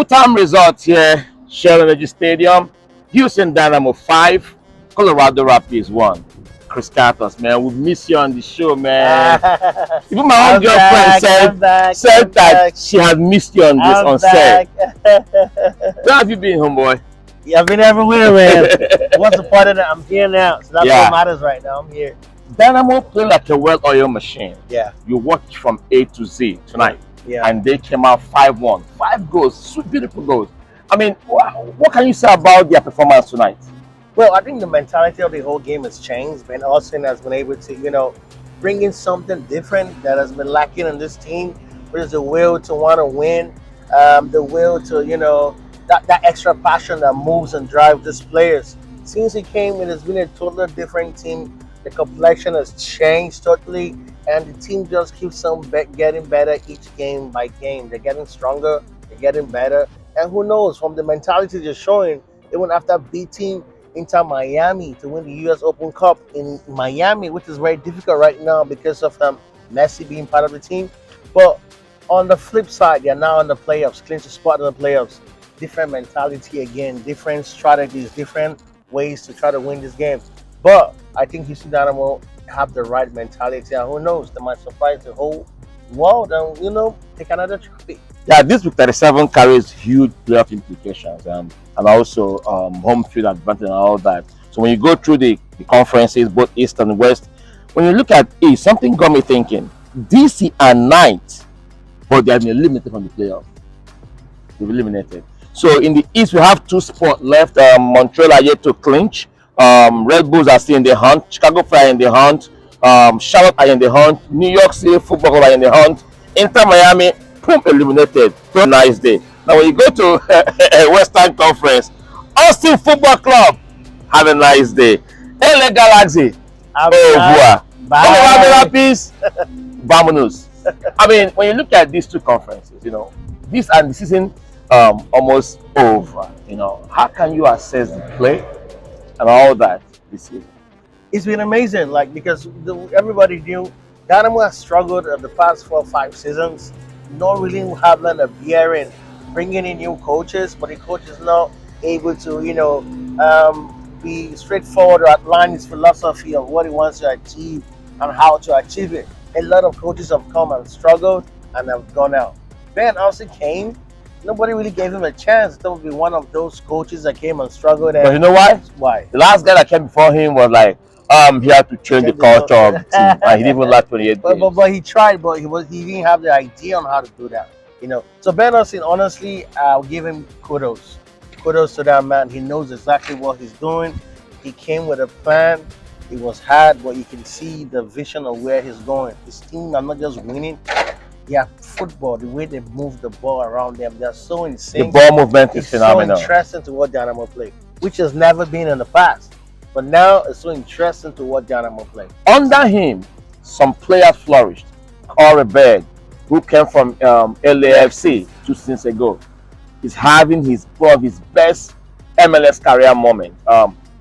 Full-time results here, Shell Energy Stadium. Houston Dynamo 5, Colorado Rapids 1. Chris Cartos, man, we miss you on the show, man. Even my own girlfriend said that she had missed you on set. Where have you been, homeboy? Yeah, I've been everywhere, man. What's the part of that? I'm here now, so that's what matters right now. I'm here. Dynamo play like a well-oiled machine. Yeah. You watch from A to Z tonight. Yeah. And they came out 5-1. 5 goals, sweet, beautiful goals. I mean, what can you say about their performance tonight? Well, I think the mentality of the whole game has changed. Ben Austin has been able to, bring in something different that has been lacking in this team, which is the will to want to win, the will to, that extra passion that moves and drives these players. Since he came, it has been a totally different team. The complexion has changed totally, and the team just keeps on getting better each game by game. They're getting stronger, they're getting better, and who knows, from the mentality they're showing, even after beating Inter Miami to win the U.S. Open Cup in Miami, which is very difficult right now because of Messi being part of the team. But on the flip side, they're now in the playoffs, clinch a spot in the playoffs. Different mentality again, different strategies, different ways to try to win this game. But I think Houston Dynamo have the right mentality, and who knows, they might surprise the whole world and take another trophy. Yeah, this week 37 carries huge playoff implications and also home field advantage and all that. So when you go through the conferences, both East and West, when you look at East, something got me thinking. DC are ninth, but they have been eliminated from the playoff. They've eliminated. So in the East, we have 2 spots left. Montreal are yet to clinch. Red Bulls are still in the hunt. Chicago Fire in the hunt. Charlotte are in the hunt. New York City Football Club are in the hunt. Inter Miami, boom, eliminated. Very nice day. Now when you go to Western Conference, Austin Football Club, have a nice day. LA Galaxy, oh boy. Rapids, vamonos. I mean, when you look at these 2 conferences, this and the season almost over. How can you assess the play and all that this season? It's been amazing, because everybody knew Dynamo has struggled in the past 4 or 5 seasons, not really having a bearing, bringing in new coaches, but the coach is not able to, be straightforward or outline his philosophy of what he wants to achieve and how to achieve it. A lot of coaches have come and struggled and have gone out. Ben Austin came. Nobody really gave him a chance. That would be one of those coaches that came and struggled. But you know why? Why? The last guy that came before him was like, he had to change the culture of the team, and he didn't even last 28 days. But he tried, but he didn't have the idea on how to do that. So Ben Austin, honestly, I'll give him kudos. Kudos to that man. He knows exactly what he's doing. He came with a plan. It was hard, but you can see the vision of where he's going. His team are not just winning. Yeah, football, the way they move the ball around them, they're so insane. The ball movement is phenomenal. So interesting to what Dynamo play, which has never been in the past. But now it's so interesting to what Dynamo play. Under him, some players flourished. Corey Berg, who came from LAFC 2 seasons ago, is having one of his best MLS career moment.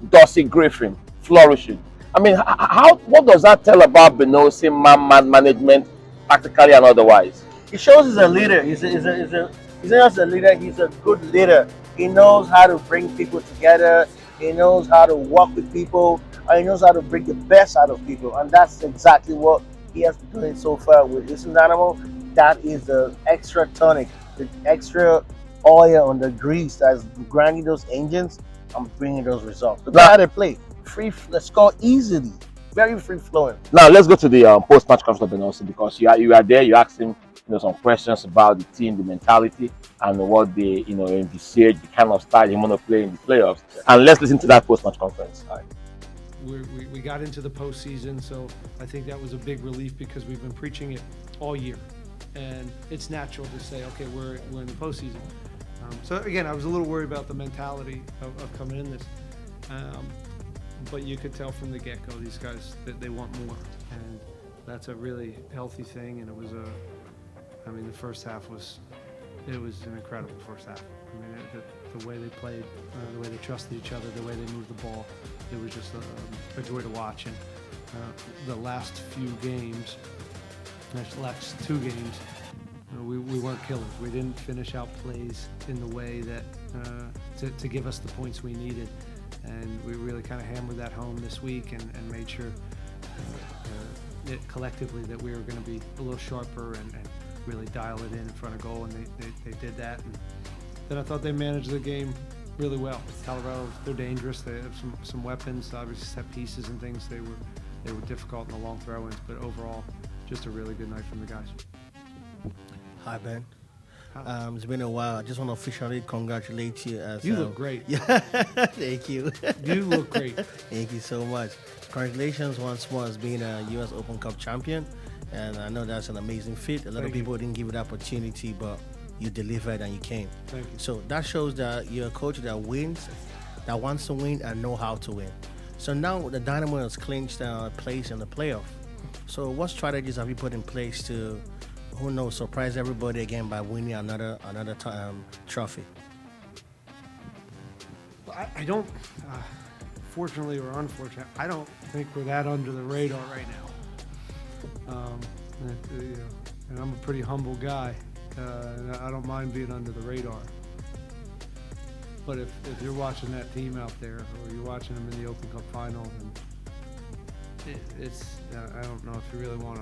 Dorsey Griffin flourishing. I mean, what does that tell about Benosi man management, tactically and otherwise? He shows he's a leader. He's not just a leader. He's a good leader. He knows how to bring people together. He knows how to work with people. And he knows how to bring the best out of people. And that's exactly what he has been doing so far with Houston Dynamo. That is the extra tonic, the extra oil on the grease that's grinding those engines and bringing those results. Look how they play. They score easily. Very free flowing. Now let's go to the post-match conference of Benosi, because you are there. You asked him some questions about the team, the mentality, and what they envisage, the kind of style they want to play in the playoffs. And let's listen to that post-match conference. All right. We got into the postseason, so I think that was a big relief because we've been preaching it all year, and it's natural to say, okay, we're in the postseason. So again, I was a little worried about the mentality of coming in this. But you could tell from the get-go, these guys, that they want more, and that's a really healthy thing. And it was the first half was an incredible first half. I mean, the way they played, the way they trusted each other, the way they moved the ball, it was just a joy to watch. And the last 2 games, we weren't killers. We didn't finish out plays in the way that to give us the points we needed, and we really kind of hammered that home this week and made sure collectively that we were going to be a little sharper and really dial it in front of goal, and they did that. And then I thought they managed the game really well. Colorado, they're dangerous. They have some weapons, obviously set pieces and things. They were difficult in the long throw-ins, but overall, just a really good night from the guys. Hi, Ben. Hi. It's been a while. I just want to officially congratulate you. As, You look great. Yeah, thank you. You look great. Thank you so much. Congratulations once more as being a U.S. Open Cup champion. And I know that's an amazing feat. A lot of Thank you. people didn't give you the opportunity, but you delivered and you came. Thank you. So that shows that you're a coach that wins, that wants to win and know how to win. So now the Dynamo has clinched a place in the playoff. So what strategies have you put in place to, who knows, surprise everybody again by winning another trophy? I don't, fortunately or unfortunately, I don't think we're that under the radar right now. And I'm a pretty humble guy. And I don't mind being under the radar. But if you're watching that team out there, or you're watching them in the Open Cup final, and it's I don't know if you really want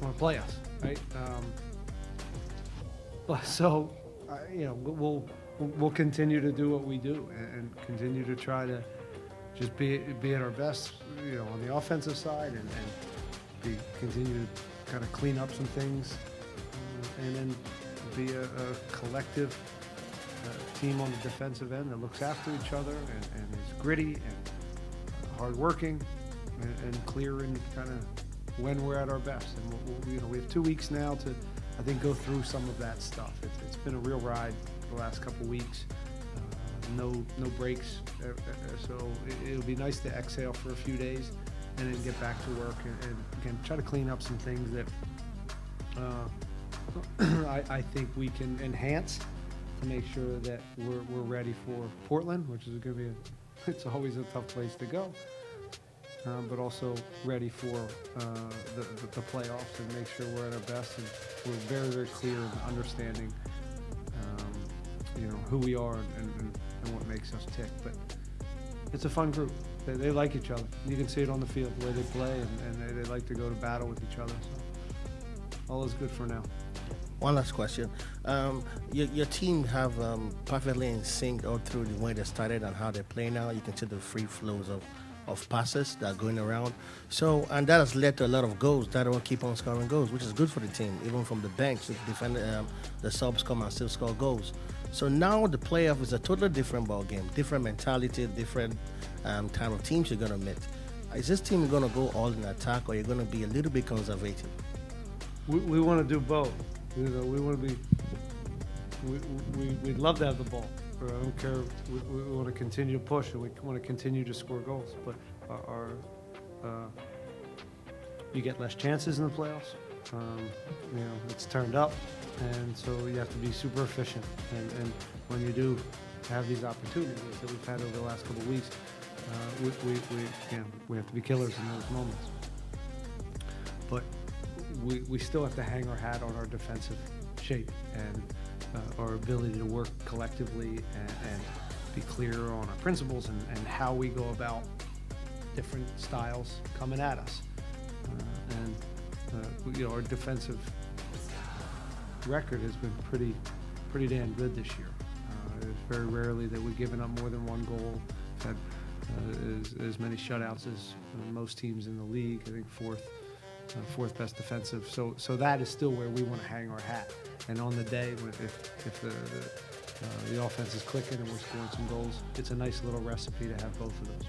to play us, right? But so, we'll continue to do what we do and continue to try to just be at our best, on the offensive side, and continue to kind of clean up some things, and then be a collective team on the defensive end that looks after each other and is gritty and hardworking and clear in kind of when we're at our best. And we have 2 weeks now to, I think, go through some of that stuff. It's been a real ride for the last couple weeks. No breaks, so it'll be nice to exhale for a few days and then get back to work and again try to clean up some things that I think we can enhance to make sure that we're ready for Portland, which is going to be it's always a tough place to go, but also ready for the playoffs and make sure we're at our best and we're very, very clear in understanding who we are and what makes us tick. But it's a fun group. They like each other. You can see it on the field, the way they play, and they like to go to battle with each other. So all is good for now. One last question. Your team have perfectly in sync all through the way they started and how they play now. You can see the free flows of passes that are going around. So, and that has led to a lot of goals. That will keep on scoring goals, which is good for the team. Even from the bench, the subs come and still score goals. So now the playoff is a totally different ball game, different mentality, different kind of teams you're going to meet. Is this team going to go all in attack, or you're going to be a little bit conservative? We want to do both. We want to be. We'd love to have the ball. I don't care. We want to continue to push, and we want to continue to score goals. But you get less chances in the playoffs. It's turned up, and so you have to be super efficient. And when you do have these opportunities that we've had over the last couple of weeks, we have to be killers in those moments. But we still have to hang our hat on our defensive shape and our ability to work collectively and be clear on our principles and how we go about different styles coming at us. Our defensive record has been pretty damn good this year. It's very rarely that we've given up more than one goal. We've had as many shutouts as most teams in the league. I think fourth best defensive. So that is still where we want to hang our hat. And on the day, if the offense is clicking and we're scoring some goals, it's a nice little recipe to have both of those.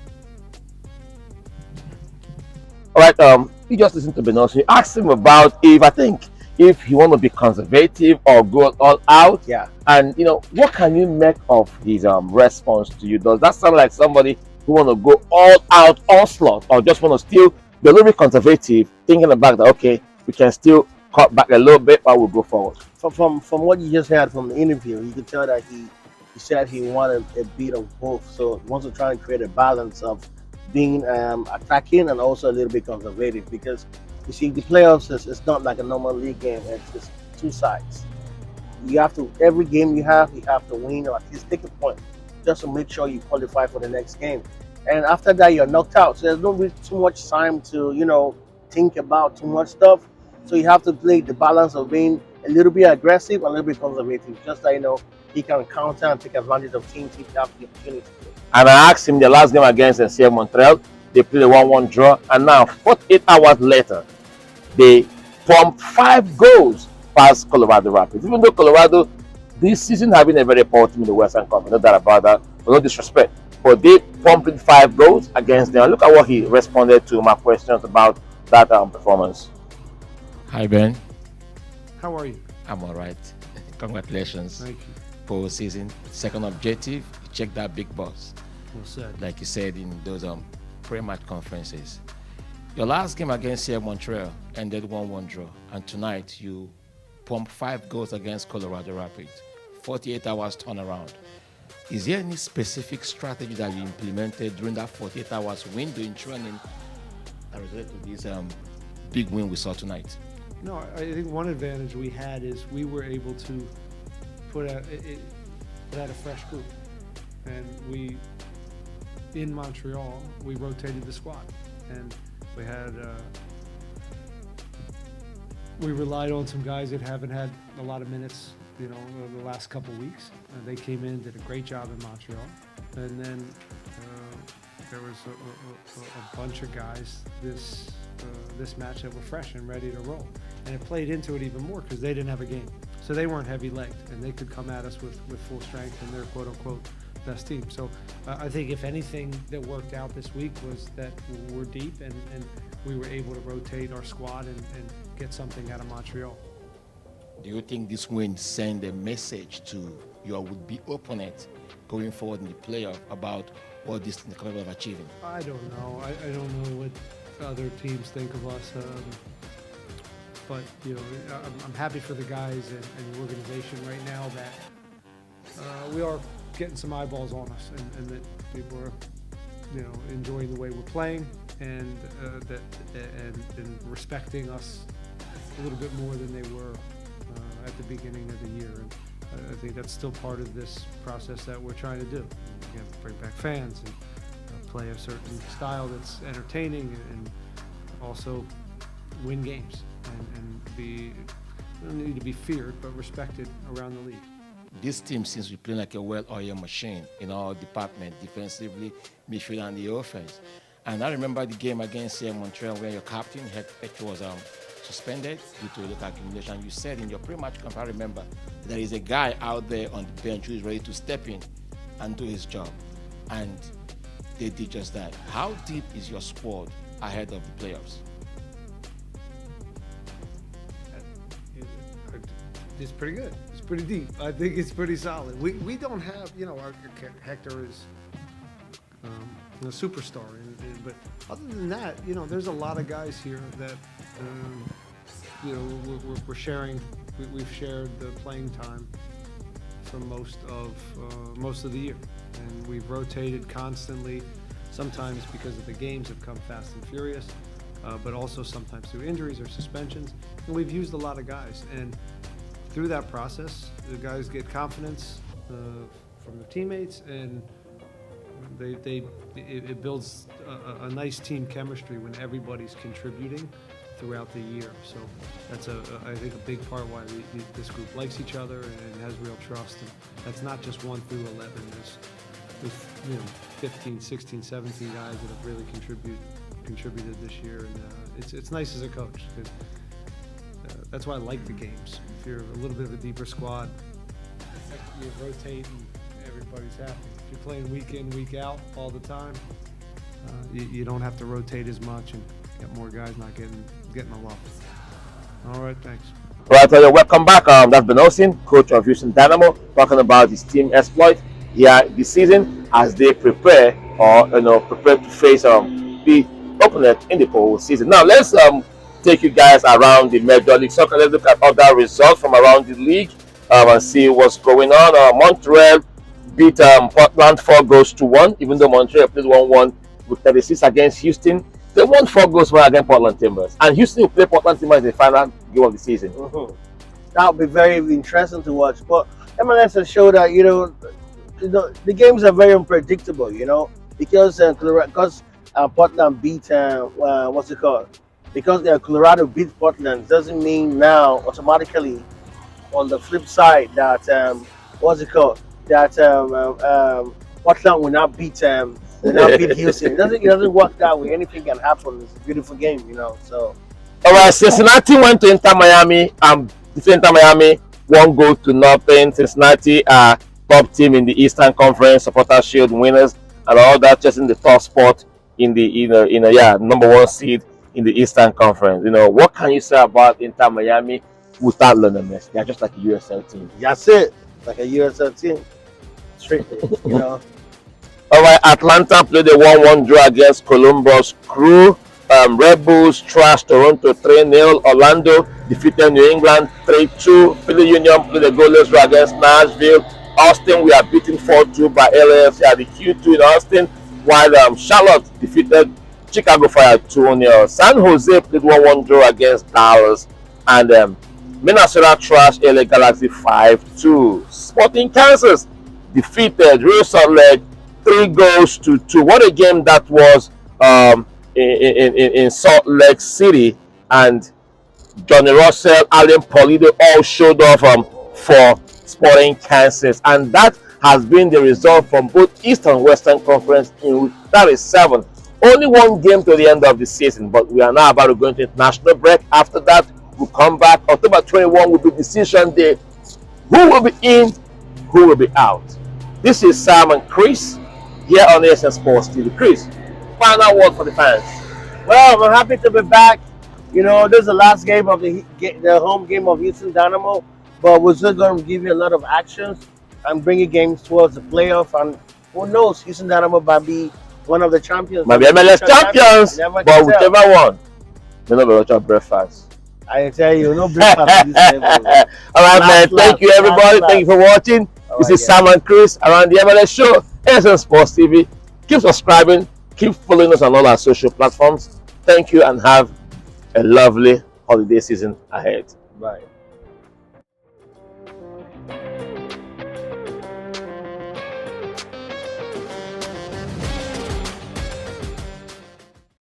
All right, you just listened to Benoit. You asked him about if he want to be conservative or go all out. Yeah. And what can you make of his response to you? Does that sound like somebody who want to go all out onslaught, or just want to still be a little bit conservative, thinking about that? Okay, we can still cut back a little bit, but we'll go forward. From what you just heard from the interview, you could tell that he said he wanted a bit of both. So he wants to try and create a balance of being attacking and also a little bit conservative, because you see the playoffs is not like a normal league game. It's two sides. You have to every game you have to win or at least take a point just to make sure you qualify for the next game. And after that, you're knocked out. So there's no really too much time to think about too much stuff. So you have to play the balance of being a little bit aggressive, a little bit conservative, just that he can counter and take advantage of teams if you have the opportunity to. And I asked him the last game against CF Montreal, they played a 1-1 draw, and now 48 hours later, they pumped 5 goals past Colorado Rapids. Even though Colorado this season have been a very poor team in the Western Conference, no doubt about that, but no disrespect. But they pumped 5 goals against them. Look at what he responded to my questions about that performance. Hi Ben, How are you? I'm all right. Congratulations. Thank you. Postseason, second objective, you check that big box. Well said. Like you said in those pre-match conferences. Your last game against CF Montreal ended 1-1 draw, and tonight you pumped 5 goals against Colorado Rapids. 48 hours turnaround. Is there any specific strategy that you implemented during that 48 hours window in training that resulted to this big win we saw tonight? No, I think one advantage we had is we were able to put out a fresh group, and in Montreal we rotated the squad, and we relied on some guys that haven't had a lot of minutes, the last couple of weeks. They came in, did a great job in Montreal, and then there was a bunch of guys this match that were fresh and ready to roll, and it played into it even more because they didn't have a game, so they weren't heavy-legged, and they could come at us with full strength and their quote-unquote best team. So I think if anything that worked out this week was that we're deep and we were able to rotate our squad and get something out of Montreal. Do you think this win send a message to your would-be opponent going forward in the playoff about what this team is capable of achieving? I don't know. I don't know what other teams think of us. But I'm happy for the guys and the organization right now that we are getting some eyeballs on us, and that people are, enjoying the way we're playing, and and respecting us a little bit more than they were at the beginning of the year. And I think that's still part of this process that we're trying to do. We have to bring back fans and play a certain style that's entertaining, and also win games and be, don't need to be feared, but respected around the league. This team seems to be playing like a well-oiled machine in all departments, defensively, midfield, and the offense. And I remember the game against CF Montreal where your captain, Hector, was suspended due to local accumulation. You said in your pre-match conference, I remember, there is a guy out there on the bench who is ready to step in and do his job. And they did just that. How deep is your squad ahead of the playoffs? It's pretty good. It's pretty deep. I think it's pretty solid. We don't have, our Hector is a superstar, but other than that, there's a lot of guys here that, we're sharing. We've shared the playing time for most of the year, and we've rotated constantly. Sometimes because of the games have come fast and furious, but also sometimes through injuries or suspensions. And we've used a lot of guys, and through that process, the guys get confidence from their teammates, and it builds a nice team chemistry when everybody's contributing throughout the year. So that's I think a big part why this group likes each other and has real trust. And that's not just 1 through 11. There's 15, 16, 17 guys that have really contributed this year, and it's nice as a coach because that's why I like the games. If you're a little bit of a deeper squad, you rotate and everybody's happy. If you're playing week in, week out all the time, you don't have to rotate as much and get more guys not getting the love. All right, thanks. All right, welcome back. That's Ben Olsen, coach of Houston Dynamo, talking about his team exploit here this season as they prepare to face the opponent in the postseason. Now let's take you guys around the Major League Soccer. Let's look at other results from around the league and see what's going on. Montreal beat Portland 4-1, even though Montreal played 1-1 with 36 against Houston. They won 4-1 against Portland Timbers. And Houston will play Portland Timbers in the final game of the season. Mm-hmm. that would be very interesting to watch. But MLS has showed that the games are very unpredictable. Because Portland beat what's it called? Because Colorado beat Portland doesn't mean now automatically on the flip side that what's it called? That Portland will not beat Houston. It doesn't work that way. Anything can happen. It's a beautiful game. So All right, Cincinnati went to Inter Miami and defeated Inter Miami 1-0. Cincinnati are top team in the Eastern Conference, Supporters Shield winners, and all that, chasing the top spot in the number one seed in the Eastern Conference. What can you say about Inter Miami without Lionel Messi? They're just like a USL team. that's it. Like a USL team. Strictly. All right, Atlanta played a 1-1 draw against Columbus Crew. Red Bulls trashed Toronto 3-0. Orlando defeated New England 3-2. Philly Union played a goalless draw against Nashville. Austin, we are beaten 4-2 by LAFC at the Q2 in Austin, while Charlotte defeated Chicago Fire 2-0. San Jose played 1-1 draw against Dallas, and Minnesota trashed LA Galaxy 5-2. Sporting Kansas defeated Real Salt Lake 3-2. What a game that was in Salt Lake City, and Johnny Russell, Alan Pulido all showed off for Sporting Kansas, and that has been the result from both East and Western Conference in week 37. Only one game to the end of the season, but we are now about to go into international break. After that, we'll come back. October 21 will be decision day. Who will be in, who will be out? This is Sam and Chris here on ASN Sports TV. Chris, final word for the fans. Well, I'm happy to be back. This is the last game of the home game of Houston Dynamo, but we're still going to give you a lot of actions and bring you games towards the playoff. And who knows, Houston Dynamo might be one of the champions. Might be MLS champions, but whichever one, may not be watching our breakfast. I tell you, no breakfast at this level. All right, man. Thank you, everybody. Thank you for watching. This is Sam and Chris around the MLS show, ASN Sports TV. Keep subscribing. Keep following us on all our social platforms. Thank you, and have a lovely holiday season ahead. Right.